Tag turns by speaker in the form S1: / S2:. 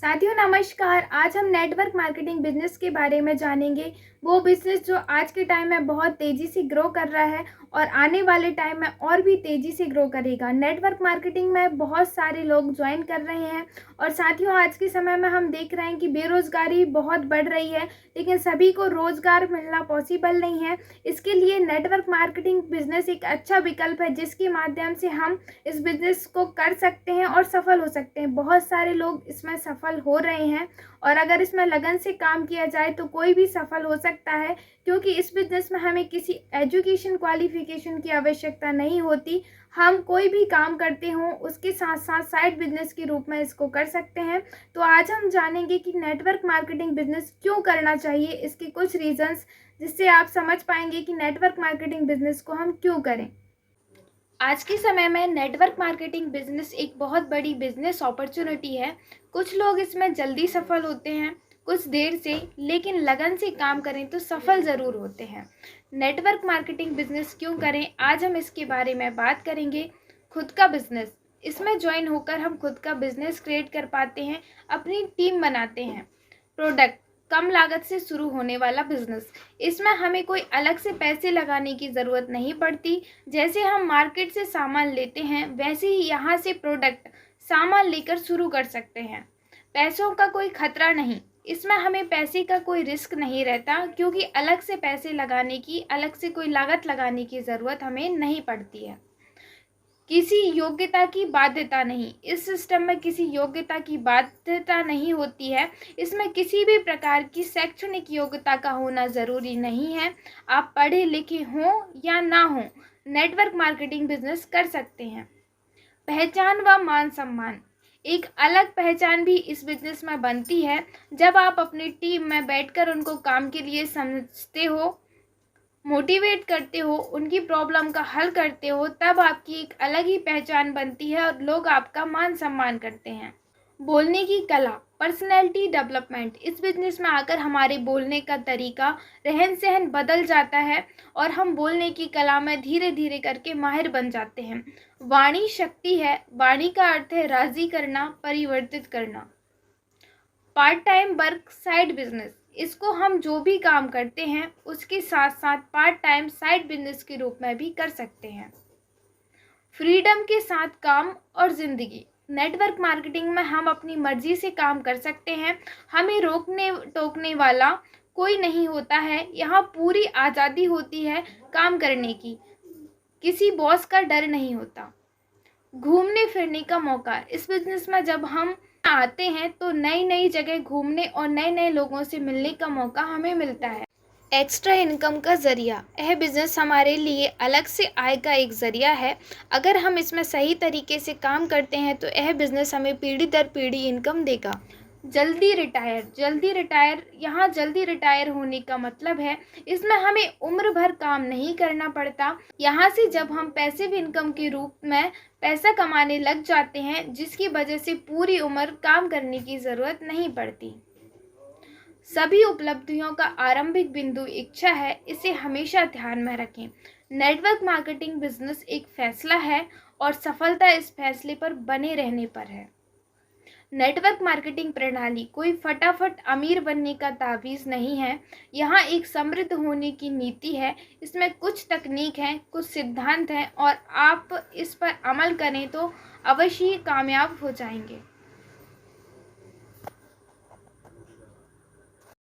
S1: साथियों नमस्कार। आज हम नेटवर्क मार्केटिंग बिजनेस के बारे में जानेंगे। वो बिजनेस जो आज के टाइम में बहुत तेज़ी से ग्रो कर रहा है और आने वाले टाइम में और भी तेज़ी से ग्रो करेगा। नेटवर्क मार्केटिंग में बहुत सारे लोग ज्वाइन कर रहे हैं और साथियों आज के समय में हम देख रहे हैं कि बेरोज़गारी बहुत बढ़ रही है, लेकिन सभी को रोज़गार मिलना पॉसिबल नहीं है। इसके लिए नेटवर्क मार्केटिंग बिजनेस एक अच्छा विकल्प है, जिसके माध्यम से हम इस बिज़नेस को कर सकते हैं और सफल हो सकते हैं। बहुत सारे लोग इसमें सफल हो रहे हैं और अगर इसमें लगन से काम किया जाए तो कोई भी सफल हो सकता है, क्योंकि इस बिज़नेस में हमें किसी एजुकेशन क्वालिफिकेशन की आवश्यकता नहीं होती। हम कोई भी काम करते हों उसके साथ साथ साइड बिजनेस के रूप में इसको कर सकते हैं। तो आज हम जानेंगे कि नेटवर्क मार्केटिंग बिजनेस क्यों करना चाहिए, इसके कुछ रीजंस, जिससे आप समझ पाएंगे कि नेटवर्क मार्केटिंग बिजनेस को हम क्यों करें। आज के समय में नेटवर्क मार्केटिंग बिजनेस एक बहुत बड़ी बिजनेस अपॉर्चुनिटी है। कुछ लोग इसमें जल्दी सफल होते हैं, कुछ देर से, लेकिन लगन से काम करें तो सफल ज़रूर होते हैं। नेटवर्क मार्केटिंग बिजनेस क्यों करें, आज हम इसके बारे में बात करेंगे। खुद का बिजनेस, इसमें ज्वाइन होकर हम खुद का बिजनेस क्रिएट कर पाते हैं, अपनी टीम बनाते हैं। प्रोडक्ट, कम लागत से शुरू होने वाला बिजनेस, इसमें हमें कोई अलग से पैसे लगाने की ज़रूरत नहीं पड़ती। जैसे हम मार्केट से सामान लेते हैं वैसे ही यहाँ से प्रोडक्ट सामान लेकर शुरू कर सकते हैं। पैसों का कोई खतरा नहीं, इसमें हमें पैसे का कोई रिस्क नहीं रहता, क्योंकि अलग से पैसे लगाने की, अलग से कोई लागत लगाने की ज़रूरत हमें नहीं पड़ती है। किसी योग्यता की बाध्यता नहीं, इस सिस्टम में किसी योग्यता की बाध्यता नहीं होती है। इसमें किसी भी प्रकार की शैक्षणिक योग्यता का होना ज़रूरी नहीं है। आप पढ़े लिखे हों या ना हों, नेटवर्क मार्केटिंग बिजनेस कर सकते हैं। पहचान व मान सम्मान, एक अलग पहचान भी इस बिजनेस में बनती है। जब आप अपनी टीम में बैठकर उनको काम के लिए समझते हो, मोटिवेट करते हो, उनकी प्रॉब्लम का हल करते हो, तब आपकी एक अलग ही पहचान बनती है और लोग आपका मान सम्मान करते हैं। बोलने की कला, पर्सनैलिटी डेवलपमेंट, इस बिजनेस में आकर हमारे बोलने का तरीका, रहन सहन बदल जाता है और हम बोलने की कला में धीरे धीरे करके माहिर बन जाते हैं। वाणी शक्ति है, वाणी का अर्थ है राजी करना, परिवर्तित करना। Part time work side business, इसको हम जो भी काम करते हैं उसके साथ साथ पार्ट टाइम साइड बिजनेस के रूप में भी कर सकते हैं। फ्रीडम के साथ काम और ज़िंदगी, नेटवर्क मार्केटिंग में हम अपनी मर्जी से काम कर सकते हैं। हमें रोकने टोकने वाला कोई नहीं होता है। यहाँ पूरी आज़ादी होती है काम करने की, किसी बॉस का डर नहीं होता। घूमने फिरने का मौका, इस बिजनेस में जब हम आते हैं तो नई नई जगह घूमने और नए नए लोगों से मिलने का मौका हमें मिलता है। एक्स्ट्रा इनकम का ज़रिया, यह बिज़नेस हमारे लिए अलग से आय का एक ज़रिया है। अगर हम इसमें सही तरीके से काम करते हैं तो यह बिज़नेस हमें पीढ़ी दर पीढ़ी इनकम देगा। जल्दी रिटायर, यहाँ जल्दी रिटायर होने का मतलब है इसमें हमें उम्र भर काम नहीं करना पड़ता। यहाँ से जब हम पैसिव इनकम के रूप में पैसा कमाने लग जाते हैं, जिसकी वजह से पूरी उम्र काम करने की ज़रूरत नहीं पड़ती। सभी उपलब्धियों का आरंभिक बिंदु इच्छा है, इसे हमेशा ध्यान में रखें। नेटवर्क मार्केटिंग बिजनेस एक फैसला है और सफलता इस फैसले पर बने रहने पर है। नेटवर्क मार्केटिंग प्रणाली कोई फटाफट अमीर बनने का तावीज़ नहीं है, यहाँ एक समृद्ध होने की नीति है। इसमें कुछ तकनीक हैं, कुछ सिद्धांत हैं और आप इस पर अमल करें तो अवश्य ही कामयाब हो जाएंगे।